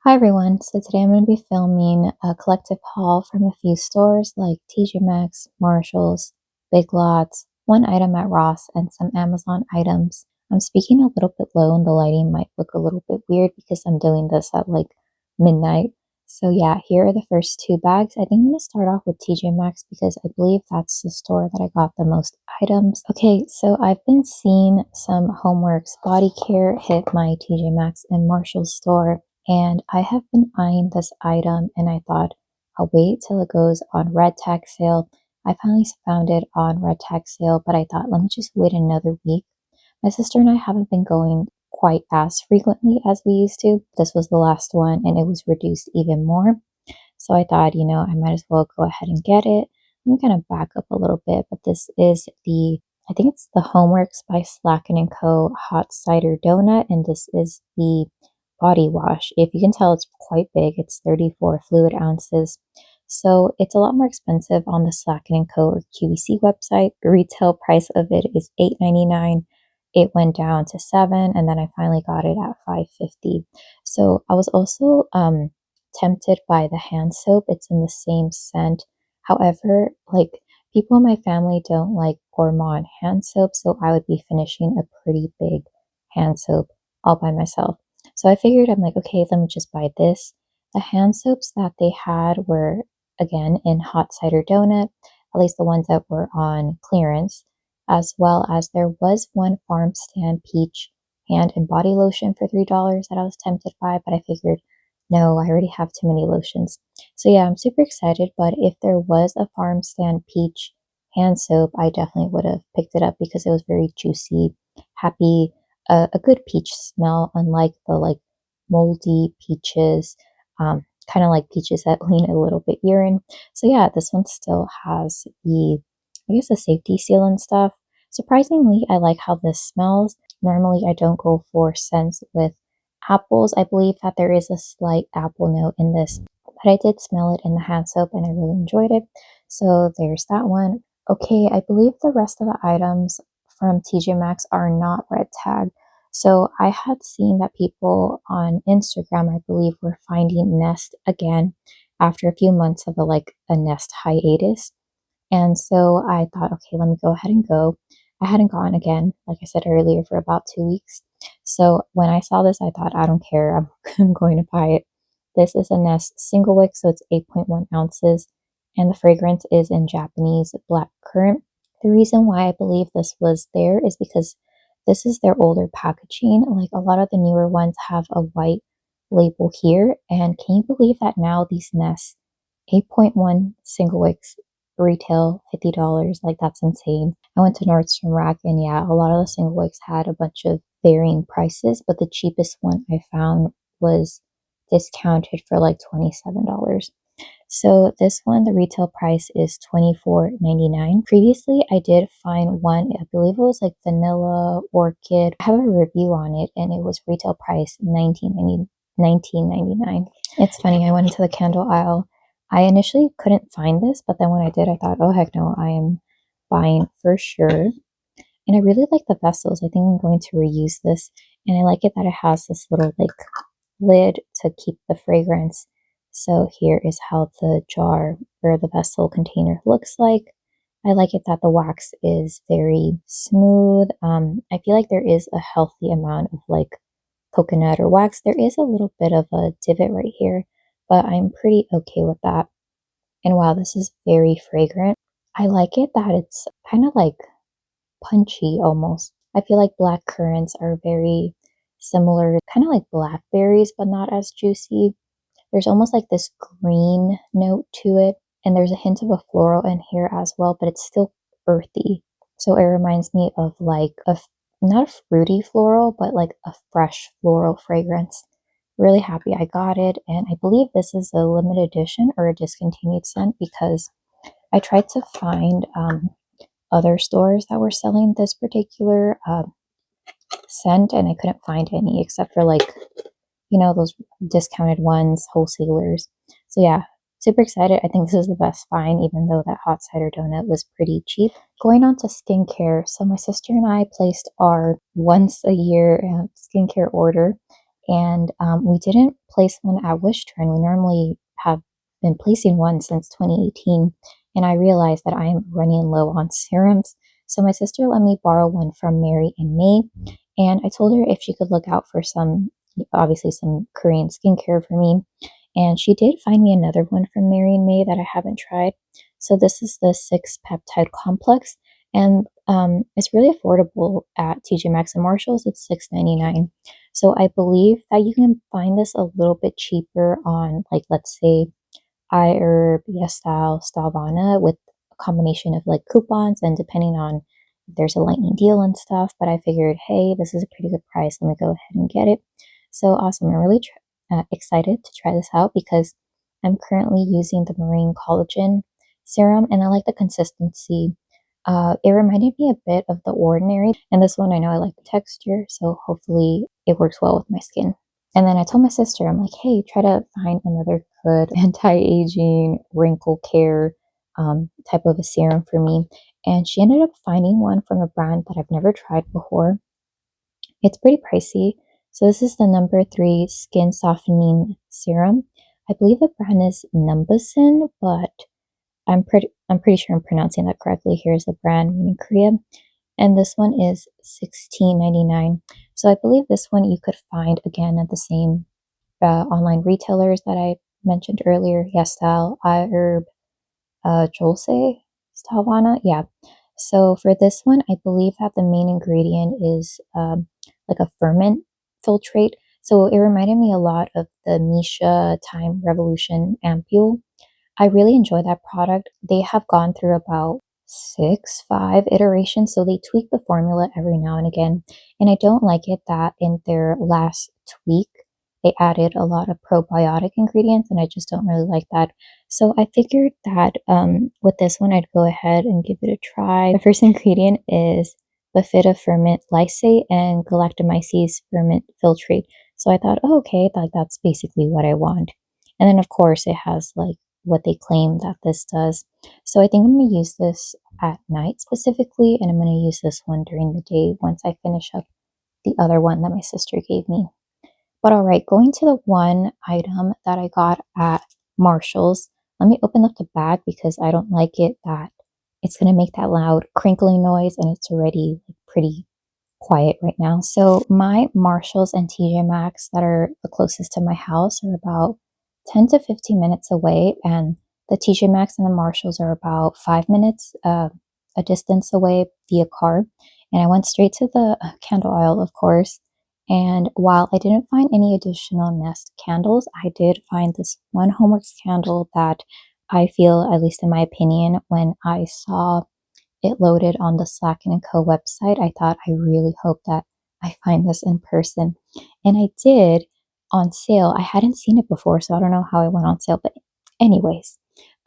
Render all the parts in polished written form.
Hi everyone, so today I'm going to be filming a collective haul from a few stores like TJMaxx, Marshalls, Big Lots, one item at Ross, and some Amazon items. I'm speaking a little bit low and the lighting might look a little bit weird because I'm doing this at like midnight. So yeah, here are the first two bags. I think I'm going to start off with TJMaxx because I believe that's the store that I got the most items. Okay, so I've been seeing some Homeworks body care hit my TJMaxx and Marshalls store. And I have been eyeing this item and I thought I'll wait till it goes on red tag sale. I finally found it on red tag sale, but I thought let me just wait another week. My sister and I haven't been going quite as frequently as we used to. This was the last one and it was reduced even more. So I thought, I might as well go ahead and get it. Let me kind of back up a little bit, but this is I think it's the Homeworks by Slacken & Co. Hot Cider Donut, and this is the body wash. If you can tell, it's quite big. It's 34 fluid ounces. So it's a lot more expensive on the Slacken & Co. or QVC website. The retail price of it is $8.99. It went down to $7, and then I finally got it at $5.50. So I was also tempted by the hand soap. It's in the same scent. However, like people in my family don't like gourmand hand soap, so I would be finishing a pretty big hand soap all by myself. So I figured I'm like, okay, let me just buy this. The hand soaps that they had were again in Hot Cider Donut, at least the ones that were on clearance, as well as there was one Farm Stand Peach hand and body lotion for $3 that I was tempted by, but I figured no, I already have too many lotions. So yeah, I'm super excited, but if there was a Farm Stand Peach hand soap, I definitely would have picked it up because it was very juicy, happy, a good peach smell, unlike the like moldy peaches, kind of like peaches that lean a little bit urine. So yeah, this one still has I guess, the safety seal and stuff. Surprisingly, I like how this smells. Normally, I don't go for scents with apples. I believe that there is a slight apple note in this, but I did smell it in the hand soap and I really enjoyed it. So there's that one. Okay, I believe the rest of the items from TJMaxx are not red tag. So I had seen that people on Instagram, I believe, were finding Nest again after a few months of a Nest hiatus. And so I thought, okay, let me go ahead and go. I hadn't gone again, like I said earlier, for about 2 weeks. So when I saw this, I thought, I don't care. I'm going to buy it. This is a Nest single wick, so it's 8.1 ounces. And the fragrance is in Japanese black currant. The reason why I believe this was there is because this is their older packaging. Like a lot of the newer ones have a white label here. And can you believe that now these Nest 8.1 single wicks retail $50? Like that's insane. I went to Nordstrom Rack and yeah, a lot of the single wicks had a bunch of varying prices, but the cheapest one I found was discounted for like $27. So this one, the retail price is $24.99. Previously, I did find one, I believe it was like Vanilla Orchid. I have a review on it and it was retail price $19.99. It's funny, I went into the candle aisle. I initially couldn't find this, but then when I did, I thought, oh heck no, I am buying for sure. And I really like the vessels. I think I'm going to reuse this. And I like it that it has this little like lid to keep the fragrance. So here is how the jar or the vessel container looks like. I like it that the wax is very smooth. I feel like there is a healthy amount of like coconut or wax. There is a little bit of a divot right here, but I'm pretty okay with that. And wow, this is very fragrant. I like it that it's kind of like punchy almost. I feel like black currants are very similar, kind of like blackberries, but not as juicy. There's almost like this green note to it, and there's a hint of a floral in here as well, but it's still earthy. So it reminds me of like not a fruity floral, but like a fresh floral fragrance. Really happy I got it, and I believe this is a limited edition or a discontinued scent because I tried to find other stores that were selling this particular scent and I couldn't find any except for like, those discounted ones, wholesalers. So yeah, super excited. I think this is the best find, even though that hot cider donut was pretty cheap. Going on to skincare. So my sister and I placed our once a year skincare order. and we didn't place one at Wish Trend. We normally have been placing one since 2018, and I realized that I am running low on serums. So my sister let me borrow one from Mary in May, and I told her if she could look out for some, obviously some Korean skincare for me. And she did find me another one from Mary in May that I haven't tried. So this is the 6 peptide complex, and it's really affordable at TJMaxx and Marshalls. It's $6.99. So I believe that you can find this a little bit cheaper on, like, let's say iHerb, Yes Style, Stylevana, with a combination of like coupons and depending on if there's a lightning deal and stuff. But I figured, hey, this is a pretty good price. Let me go ahead and get it. So awesome. I'm really excited to try this out because I'm currently using the Marine Collagen serum and I like the consistency. It reminded me a bit of The Ordinary, and this one I know I like the texture, so hopefully it works well with my skin. And then I told my sister, I'm like, hey, try to find another good anti-aging wrinkle care type of a serum for me. And she ended up finding one from a brand that I've never tried before. It's pretty pricey. So this is the number 3 skin softening serum. I believe the brand is Numbusin, but I'm pretty sure I'm pronouncing that correctly. Here's the brand in Korea. And this one is $16.99. So I believe this one you could find again at the same online retailers that I mentioned earlier. Yes Style, iHerb, Jolse, Stylevana. Yeah. So for this one, I believe that the main ingredient is like a ferment filtrate. So it reminded me a lot of the Misha Time Revolution ampule. I really enjoy that product. They have gone through about 5 iterations, so they tweak the formula every now and again. And I don't like it that in their last tweak, they added a lot of probiotic ingredients, and I just don't really like that. So I figured that with this one, I'd go ahead and give it a try. The first ingredient is Bifida ferment lysate and galactomyces ferment filtrate. So I thought, oh, okay, that's basically what I want. And then, of course, it has like what they claim that this does. So I think I'm going to use this at night specifically, and I'm going to use this one during the day once I finish up the other one that my sister gave me. But all right, going to the one item that I got at Marshall's. Let me open up the bag because I don't like it that it's going to make that loud crinkling noise, and it's already pretty quiet right now. So my Marshalls and TJMaxx that are the closest to my house are about 10 to 15 minutes away, and the TJMaxx and the Marshalls are about 5 minutes a distance away via car. And I went straight to the candle aisle, of course. And while I didn't find any additional Nest candles, I did find this one Homeworks candle that I feel, at least in my opinion, when I saw it loaded on the Slack and Co website, I thought I really hope that I find this in person. And I did on sale. I hadn't seen it before, so I don't know how it went on sale. But anyways,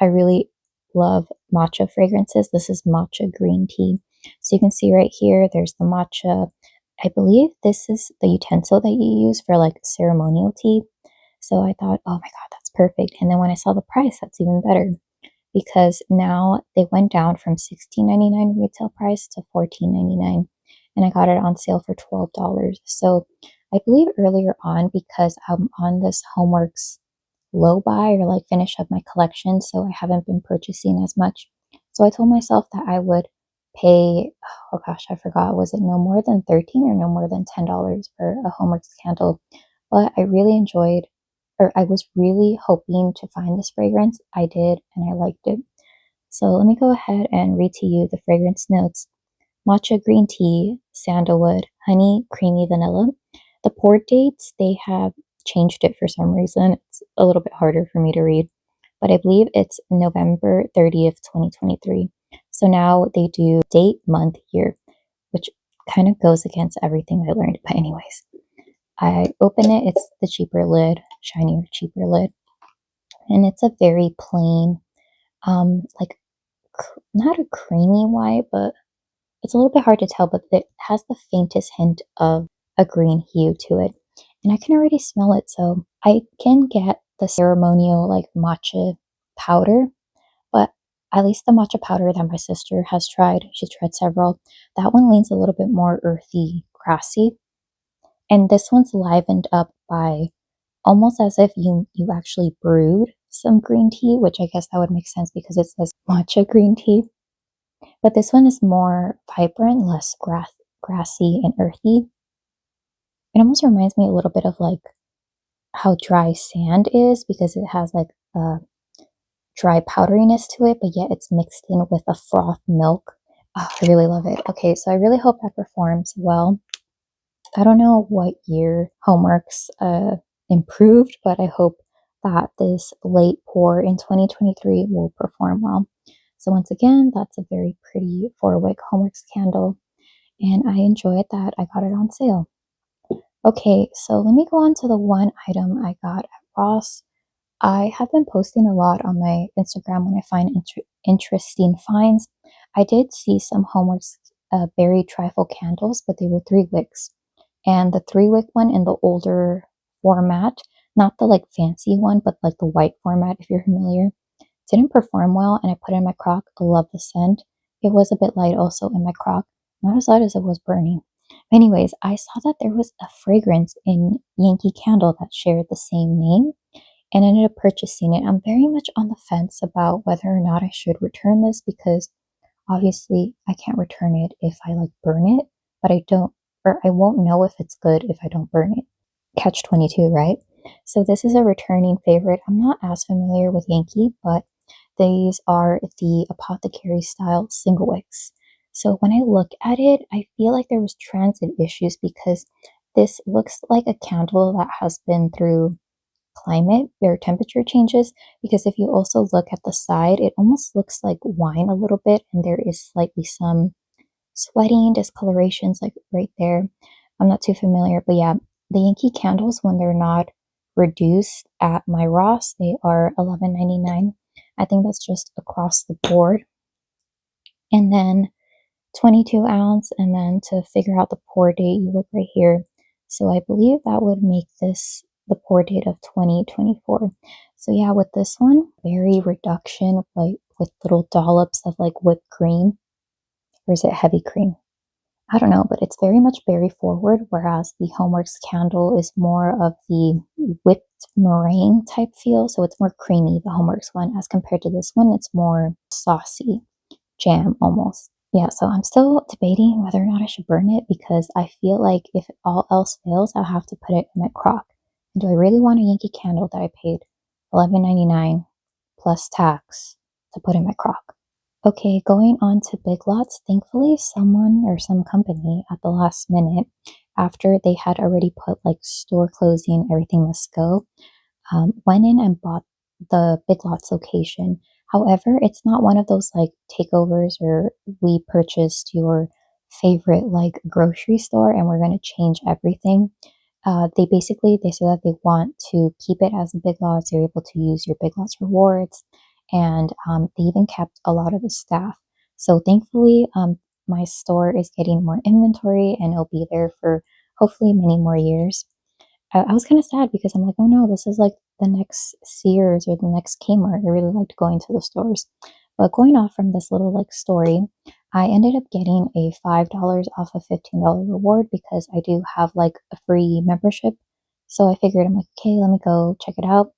I really love matcha fragrances. This is matcha green tea. So you can see right here, there's the matcha. I believe this is the utensil that you use for like ceremonial tea. So I thought, oh my God, that's perfect. And then when I saw the price, that's even better because now they went down from $16.99 retail price to $14.99, and I got it on sale for $12. So I believe earlier on, because I'm on this Homeworks low buy or like finish up my collection, so I haven't been purchasing as much. So I told myself that I would pay, oh gosh, I forgot, was it no more than $13 or no more than $10 for a Homeworks candle? But I really enjoyed, or I was really hoping to find this fragrance. I did, and I liked it. So let me go ahead and read to you the fragrance notes. Matcha green tea, sandalwood, honey, creamy vanilla. The pour dates, they have changed it for some reason. It's a little bit harder for me to read, but I believe it's November 30th, 2023. So now they do date, month, year, which kind of goes against everything I learned. But anyways, I open it. It's the cheaper lid, shinier, cheaper lid. And it's a very plain, like not a creamy white, but it's a little bit hard to tell, but it has the faintest hint of a green hue to it. And I can already smell it. So I can get the ceremonial like matcha powder, but at least the matcha powder that my sister has tried, she's tried several, that one leans a little bit more earthy, grassy. And this one's livened up by almost as if you actually brewed some green tea, which I guess that would make sense because it says matcha green tea. But this one is more vibrant, less grassy and earthy. It almost reminds me a little bit of like how dry sand is because it has like a dry powderiness to it, but yet it's mixed in with a froth milk. Oh, I really love it. Okay, so I really hope that performs well. I don't know what year Homeworks improved, but I hope that this late pour in 2023 will perform well. So once again, that's a very pretty 4-wick Homeworks candle, and I enjoyed that I got it on sale. Okay, so let me go on to the one item I got at Ross. I have been posting a lot on my Instagram when I find interesting finds. I did see some Homeworks berry trifle candles, but they were 3 wicks. And the 3-wick one in the older format, not the like fancy one, but like the white format, if you're familiar, didn't perform well. And I put it in my crock. I love the scent. It was a bit light also in my crock, not as light as it was burning. Anyways, I saw that there was a fragrance in Yankee Candle that shared the same name and ended up purchasing it. I'm very much on the fence about whether or not I should return this because obviously I can't return it if I like burn it, but I don't, or I won't know if it's good if I don't burn it. Catch 22, right? So this is a returning favorite. I'm not as familiar with Yankee, but these are the apothecary style single wicks. So when I look at it, I feel like there was transit issues because this looks like a candle that has been through climate or temperature changes, because if you also look at the side, it almost looks like wine a little bit, and there is slightly some sweating discolorations like right there. I'm not too familiar, but yeah, the Yankee candles, when they're not reduced at my Ross, they are $11.99. I think that's just across the board. And then 22 ounce, and then to figure out the pour date, you look right here. So I believe that would make this the pour date of 2024. So yeah, with this one, berry reduction, like with little dollops of like whipped cream, or is it heavy cream? I don't know, but it's very much berry forward, whereas the Homeworks candle is more of the whipped meringue type feel. So it's more creamy, the Homeworks one, as compared to this one, it's more saucy, jam almost. Yeah, so I'm still debating whether or not I should burn it because I feel like if all else fails, I'll have to put it in my crock. And do I really want a Yankee candle that I paid $11.99 plus tax to put in my crock? Okay, going on to Big Lots. Thankfully, someone or some company at the last minute, after they had already put like store closing, everything must go, went in and bought the Big Lots location. However, it's not one of those like takeovers or we purchased your favorite like grocery store and we're going to change everything. They said that they want to keep it as a Big Lots. You're able to use your Big Lots rewards, and they even kept a lot of the staff. So thankfully, my store is getting more inventory and it'll be there for hopefully many more years. I was kind of sad because I'm like, oh no, this is like the next Sears or the next Kmart. I really liked going to the stores. But going off from this little like story, I ended up getting a $5 off a $15 reward because I do have like a free membership. So I figured I'm like, okay, let me go check it out.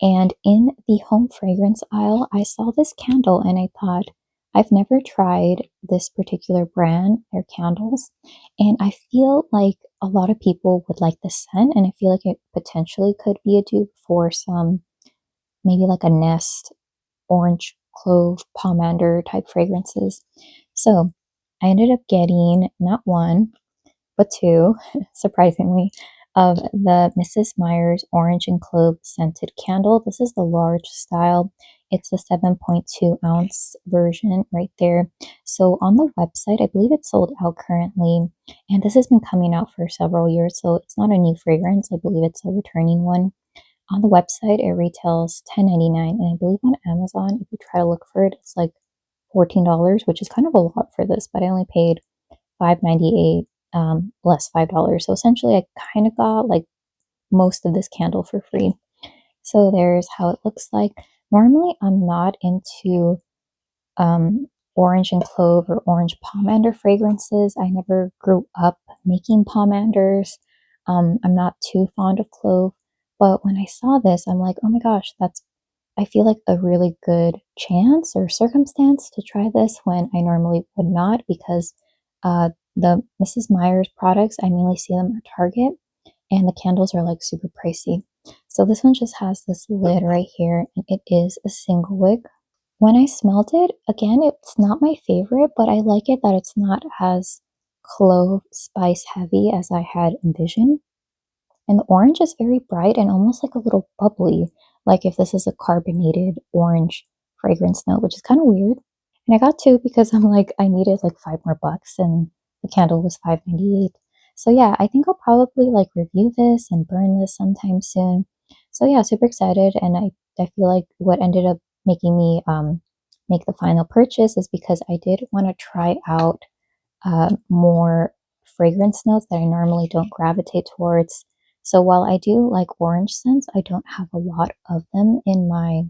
And in the home fragrance aisle, I saw this candle and I thought, I've never tried this particular brand, their candles. And I feel like a lot of people would like the scent, and I feel like it potentially could be a dupe for some, maybe like a Nest orange clove pomander type fragrances. So I ended up getting not one, but two, surprisingly, of the Mrs. Meyer's Orange and Clove Scented Candle. This is the large style. It's the 7.2 ounce version right there. So on the website, I believe it's sold out currently, and this has been coming out for several years, so it's not a new fragrance. I believe it's a returning one. On the website, it retails $10.99, and I believe on Amazon, if you try to look for it, it's like $14, which is kind of a lot for this, but I only paid $5.98 less $5. So essentially, I kind of got like most of this candle for free. So there's how it looks like. Normally, I'm not into orange and clove or orange pomander fragrances. I never grew up making pomanders. I'm not too fond of clove, but when I saw this, I'm like, oh my gosh, I feel like a really good chance or circumstance to try this when I normally would not because the Mrs. Meyer's products, I mainly see them at Target and the candles are like super pricey. So this one just has this lid right here and it is a single wick. When I smelled it, again, it's not my favorite, but I like it that it's not as clove spice heavy as I had envisioned. And the orange is very bright and almost like a little bubbly, like if this is a carbonated orange fragrance note, which is kind of weird. And I got two because I'm like, I needed like $5 more and the candle was $5.98. So yeah, I think I'll probably like review this and burn this sometime soon. So yeah, super excited. And I feel like what ended up making me make the final purchase is because I did want to try out more fragrance notes that I normally don't gravitate towards. So while I do like orange scents, I don't have a lot of them in my,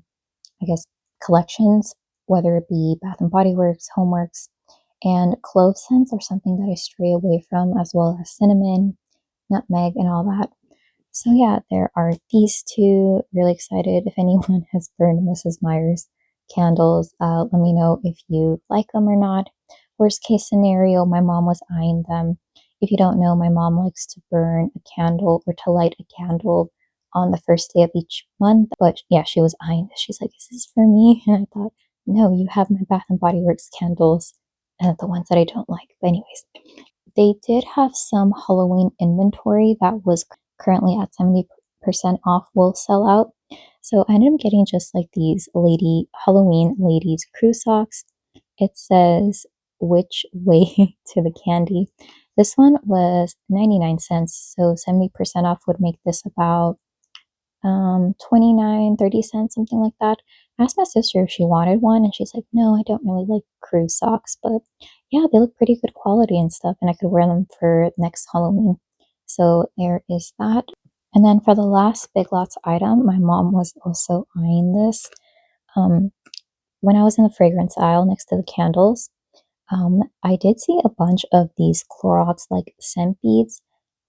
I guess, collections, whether it be Bath and Body Works, Homeworks, and clove scents are something that I stray away from, as well as cinnamon, nutmeg, and all that. So yeah, there are these two. Really excited. If anyone has burned Mrs. Meyer's candles, let me know if you like them or not. Worst case scenario, my mom was eyeing them. If you don't know, my mom likes to burn a candle or to light a candle on the first day of each month. But yeah, she was eyeing this. She's like, "Is this for me?" And I thought, "No, you have my Bath and Body Works candles, and the ones that I don't like." But anyways, they did have some Halloween inventory that was currently at 70% off, will sell out. So I ended up getting just like these Halloween ladies crew socks. It says which way to the candy. This one was 99 cents, so 70% off would make this about 29, 30 cents, something like that. I asked my sister if she wanted one, and she's like, no, I don't really like crew socks, but yeah, they look pretty good quality and stuff, and I could wear them for next Halloween. So there is that. And then for the last Big Lots item, my mom was also eyeing this. Um, when I was in the fragrance aisle next to the candles, I did see a bunch of these Clorox like scent beads.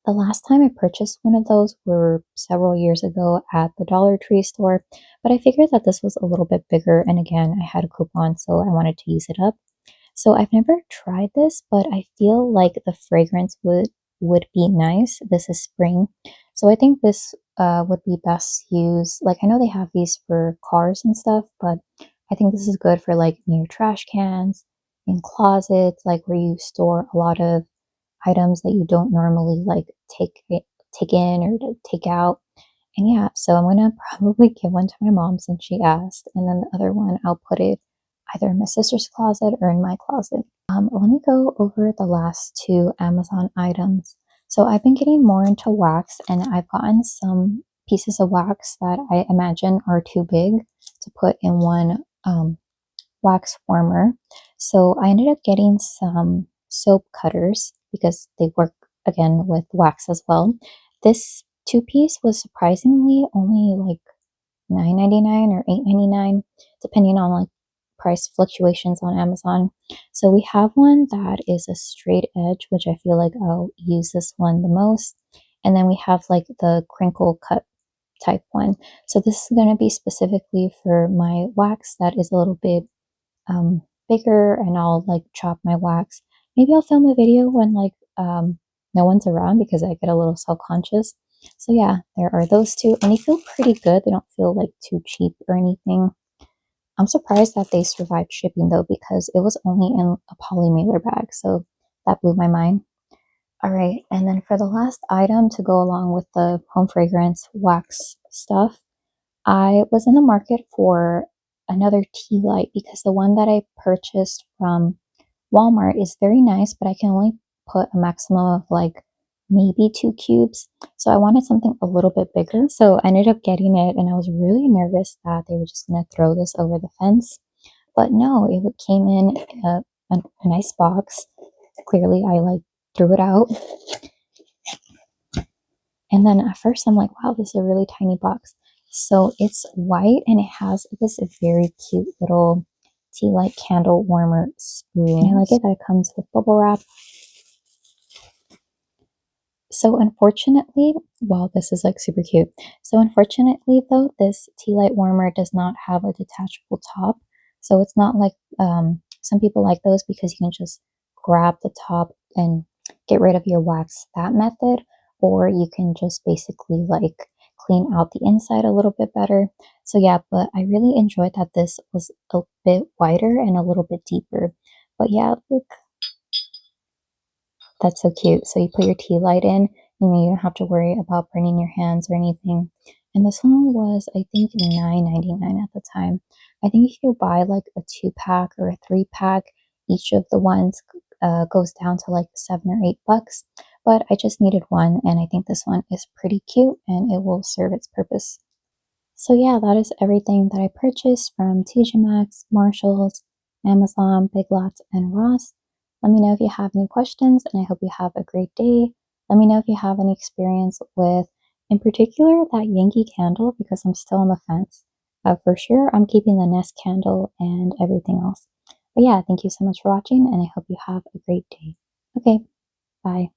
The last time I purchased one of those were several years ago at the Dollar Tree store, but I figured that this was a little bit bigger, and again, I had a coupon, so I wanted to use it up. So I've never tried this, but I feel like the fragrance would be nice. This is spring, so I think this would be best used. Like I know they have these for cars and stuff, but I think this is good for like near trash cans, in closets, like where you store a lot of items that you don't normally like take in or to take out. And yeah, so I'm gonna probably give one to my mom since she asked, and then the other one I'll put it either in my sister's closet or in my closet. Let me go over the last two Amazon items. So I've been getting more into wax, and I've gotten some pieces of wax that I imagine are too big to put in one wax warmer. So I ended up getting some soap cutters because they work again with wax as well. This two piece was surprisingly only like $9.99 or $8.99, depending on like price fluctuations on Amazon. So we have one that is a straight edge, which I feel like I'll use this one the most. And then we have like the crinkle cut type one. So this is going to be specifically for my wax that is a little bit bigger, and I'll like chop my wax. Maybe I'll film a video when like no one's around because I get a little self-conscious. So yeah, there are those two, and they feel pretty good. They don't feel like too cheap or anything. I'm surprised that they survived shipping though because it was only in a poly mailer bag, so that blew my mind. All right, and then for the last item to go along with the home fragrance wax stuff, I was in the market for another tea light because the one that I purchased from Walmart is very nice, but I can only put a maximum of like maybe 2 cubes. So I wanted something a little bit bigger. So I ended up getting it, and I was really nervous that they were just going to throw this over the fence. But no, it came in a nice box. Clearly, I like threw it out. And then at first I'm like, wow, this is a really tiny box. So it's white and it has this very cute little tea light candle warmer spoon. I like it that it comes with bubble wrap. So unfortunately, wow, this is like super cute. So unfortunately though, this tea light warmer does not have a detachable top. So it's not like some people like those because you can just grab the top and get rid of your wax that method, or you can just basically like clean out the inside a little bit better. So yeah, but I really enjoyed that this was a bit wider and a little bit deeper. But yeah, look, that's so cute. So you put your tea light in, you don't have to worry about burning your hands or anything. And this one was, I think, $9.99 at the time. I think if you buy like a 2 pack or a 3 pack, each of the ones goes down to like $7 or $8. But I just needed one, and I think this one is pretty cute and it will serve its purpose. So yeah, that is everything that I purchased from TJMaxx, Marshalls, Amazon, Big Lots, and Ross. Let me know if you have any questions, and I hope you have a great day. Let me know if you have any experience with, in particular, that Yankee candle, because I'm still on the fence. For sure, I'm keeping the Nest candle and everything else. But yeah, thank you so much for watching, and I hope you have a great day. Okay, bye.